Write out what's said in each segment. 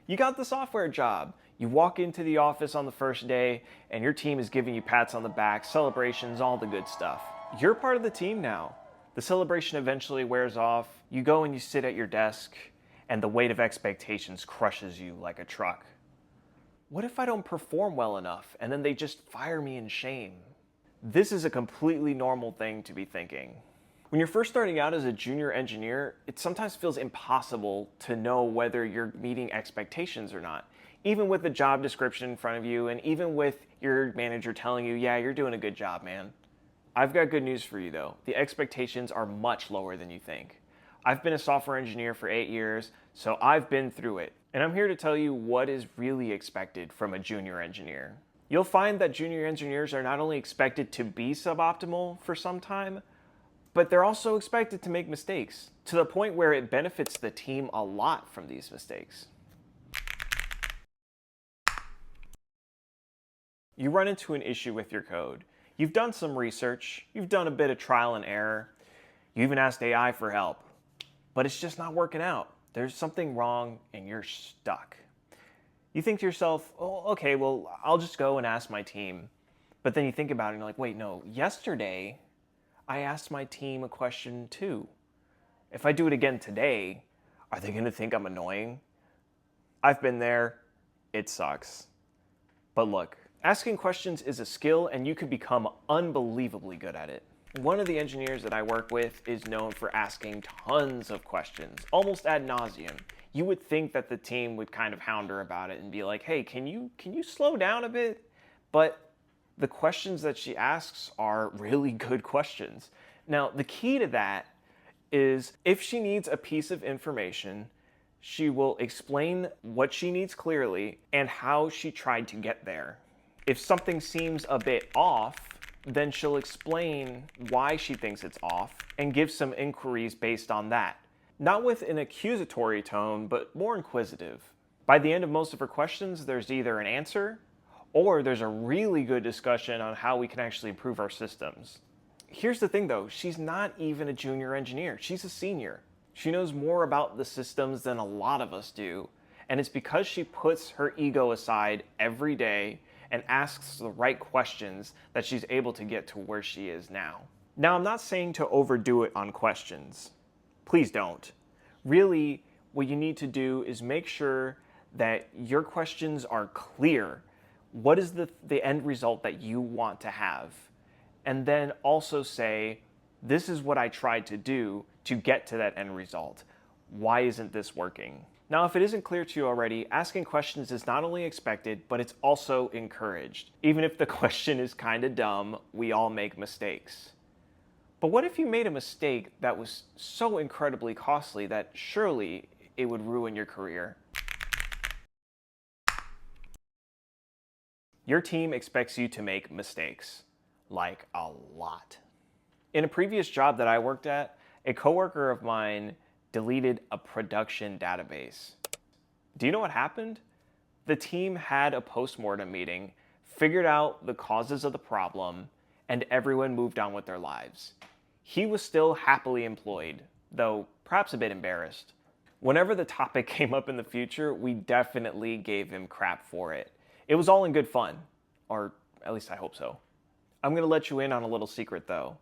You got the software job. You walk into the office on the first day, and your team is giving you pats on the back, celebrations, all the good stuff. You're part of the team now. The celebration eventually wears off. You go and you sit at your desk, and the weight of expectations crushes you like a truck. What if I don't perform well enough, and then they just fire me in shame? This is a completely normal thing to be thinking. When you're first starting out as a junior engineer, it sometimes feels impossible to know whether you're meeting expectations or not. Even with the job description in front of you, and even with your manager telling you, yeah, you're doing a good job, man. I've got good news for you though. The expectations are much lower than you think. I've been a software engineer for 8 years, so I've been through it. And I'm here to tell you what is really expected from a junior engineer. You'll find that junior engineers are not only expected to be suboptimal for some time, but they're also expected to make mistakes, to the point where it benefits the team a lot from these mistakes. You run into an issue with your code. You've done some research, you've done a bit of trial and error, you even asked AI for help, but it's just not working out. There's something wrong and you're stuck. You think to yourself, oh, okay, well, I'll just go and ask my team. But then you think about it and you're like, wait, no, yesterday I asked my team a question too. If I do it again today, are they gonna think I'm annoying? I've been there, it sucks. But look, asking questions is a skill and you can become unbelievably good at it. One of the engineers that I work with is known for asking tons of questions, almost ad nauseum. You would think that the team would kind of hound her about it and be like, hey, can you slow down a bit? But the questions that she asks are really good questions. Now, the key to that is if she needs a piece of information, she will explain what she needs clearly and how she tried to get there. If something seems a bit off, then she'll explain why she thinks it's off and give some inquiries based on that. Not with an accusatory tone, but more inquisitive. By the end of most of her questions, there's either an answer or there's a really good discussion on how we can actually improve our systems. Here's the thing though, she's not even a junior engineer, she's a senior. She knows more about the systems than a lot of us do, and it's because she puts her ego aside every day and asks the right questions that she's able to get to where she is now. Now, I'm not saying to overdo it on questions. Please don't. Really, what you need to do is make sure that your questions are clear. What is the end result that you want to have? And then also say, this is what I tried to do to get to that end result. Why isn't this working? Now, if it isn't clear to you already, asking questions is not only expected, but it's also encouraged. Even if the question is kind of dumb, we all make mistakes. But what if you made a mistake that was so incredibly costly that surely it would ruin your career? Your team expects you to make mistakes, like a lot. In a previous job that I worked at, a coworker of mine deleted a production database. Do you know what happened? The team had a postmortem meeting, figured out the causes of the problem, and everyone moved on with their lives. He was still happily employed, though perhaps a bit embarrassed. Whenever the topic came up in the future, we definitely gave him crap for it. It was all in good fun, or at least I hope so. I'm going to let you in on a little secret though.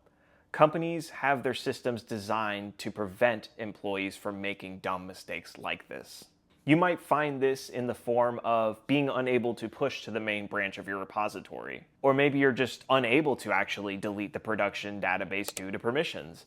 Companies have their systems designed to prevent employees from making dumb mistakes like this. You might find this in the form of being unable to push to the main branch of your repository. Or maybe you're just unable to actually delete the production database due to permissions.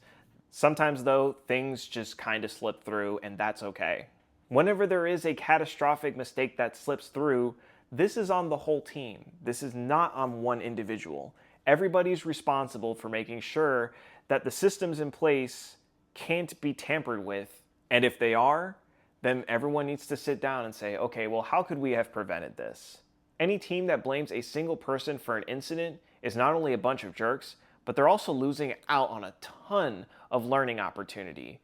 Sometimes though, things just kind of slip through and that's okay. Whenever there is a catastrophic mistake that slips through, this is on the whole team. This is not on one individual. Everybody's responsible for making sure that the systems in place can't be tampered with. And if they are, then everyone needs to sit down and say, okay, well, how could we have prevented this? Any team that blames a single person for an incident is not only a bunch of jerks, but they're also losing out on a ton of learning opportunity,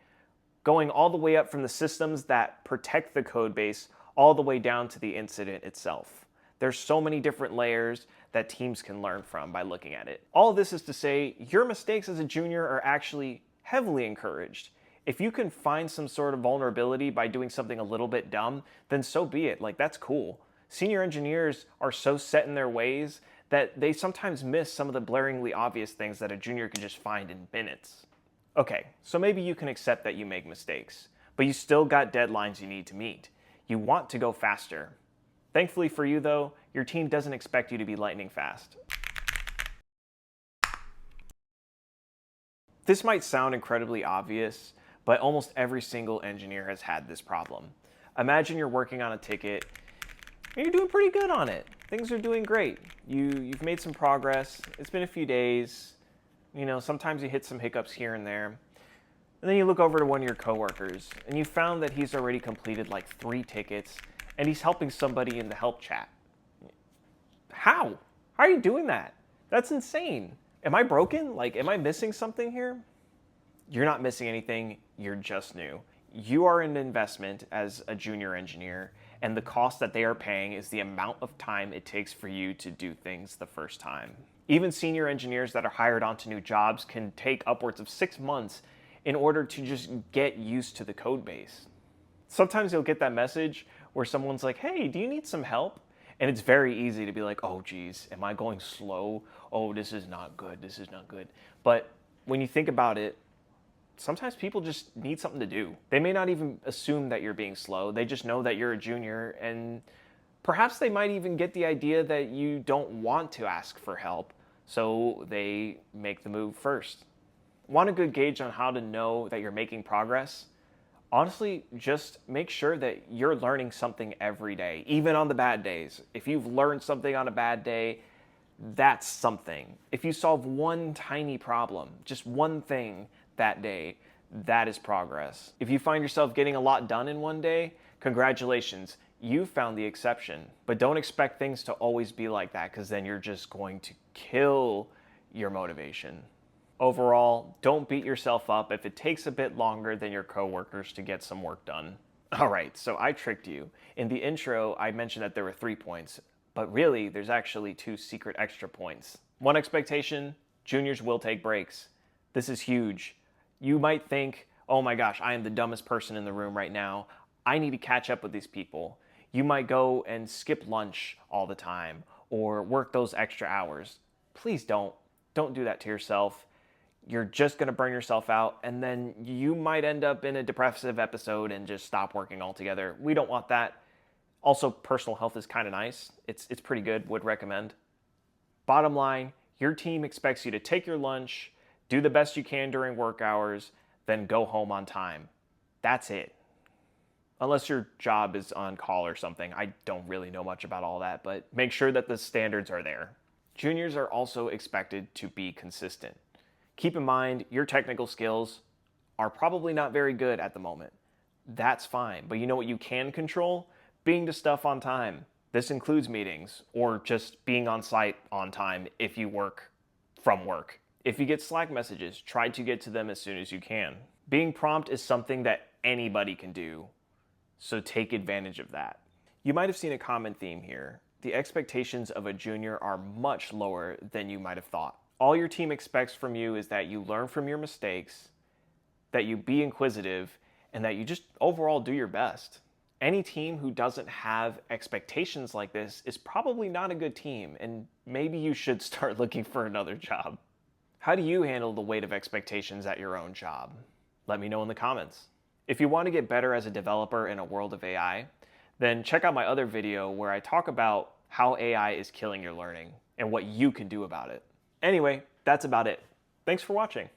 going all the way up from the systems that protect the code base all the way down to the incident itself. There's so many different layers that teams can learn from by looking at it. All of this is to say, your mistakes as a junior are actually heavily encouraged. If you can find some sort of vulnerability by doing something a little bit dumb, then so be it. Like, that's cool. Senior engineers are so set in their ways that they sometimes miss some of the blaringly obvious things that a junior can just find in minutes. Okay, so maybe you can accept that you make mistakes, but you still got deadlines you need to meet. You want to go faster. Thankfully for you though, your team doesn't expect you to be lightning fast. This might sound incredibly obvious, but almost every single engineer has had this problem. Imagine you're working on a ticket and you're doing pretty good on it. Things are doing great. You've made some progress. It's been a few days. Sometimes you hit some hiccups here and there. And then you look over to one of your coworkers and you found that he's already completed like 3 tickets and he's helping somebody in the help chat. How? How are you doing that? That's insane. Am I broken? Like, am I missing something here? You're not missing anything. You're just new. You are an investment as a junior engineer, and the cost that they are paying is the amount of time it takes for you to do things the first time. Even senior engineers that are hired onto new jobs can take upwards of 6 months in order to just get used to the code base. Sometimes you'll get that message where someone's like, hey, do you need some help? And it's very easy to be like, oh geez, am I going slow? Oh, this is not good, this is not good. But when you think about it, sometimes people just need something to do. They may not even assume that you're being slow. They just know that you're a junior, and perhaps they might even get the idea that you don't want to ask for help, so they make the move first. Want a good gauge on how to know that you're making progress? Honestly, just make sure that you're learning something every day, even on the bad days. If you've learned something on a bad day, that's something. If you solve one tiny problem, just one thing that day, that is progress. If you find yourself getting a lot done in one day, congratulations, you found the exception. But don't expect things to always be like that, because then you're just going to kill your motivation. Overall, don't beat yourself up if it takes a bit longer than your coworkers to get some work done. All right, so I tricked you. In the intro, I mentioned that there were 3 points, but really, there's actually 2 secret extra points. One expectation, juniors will take breaks. This is huge. You might think, oh my gosh, I am the dumbest person in the room right now. I need to catch up with these people. You might go and skip lunch all the time or work those extra hours. Please don't. Don't do that to yourself. You're just going to burn yourself out, and then you might end up in a depressive episode and just stop working altogether. We don't want that. Also, personal health is kind of nice. It's pretty good, would recommend. Bottom line, your team expects you to take your lunch, do the best you can during work hours, then go home on time. That's it. Unless your job is on call or something. I don't really know much about all that, but make sure that the standards are there. Juniors are also expected to be consistent. Keep in mind, your technical skills are probably not very good at the moment. That's fine, but you know what you can control? Being to stuff on time. This includes meetings, or just being on site on time if you work from work. If you get Slack messages, try to get to them as soon as you can. Being prompt is something that anybody can do, so take advantage of that. You might have seen a common theme here. The expectations of a junior are much lower than you might have thought. All your team expects from you is that you learn from your mistakes, that you be inquisitive, and that you just overall do your best. Any team who doesn't have expectations like this is probably not a good team, and maybe you should start looking for another job. How do you handle the weight of expectations at your own job? Let me know in the comments. If you want to get better as a developer in a world of AI, then check out my other video where I talk about how AI is killing your learning and what you can do about it. Anyway, that's about it. Thanks for watching.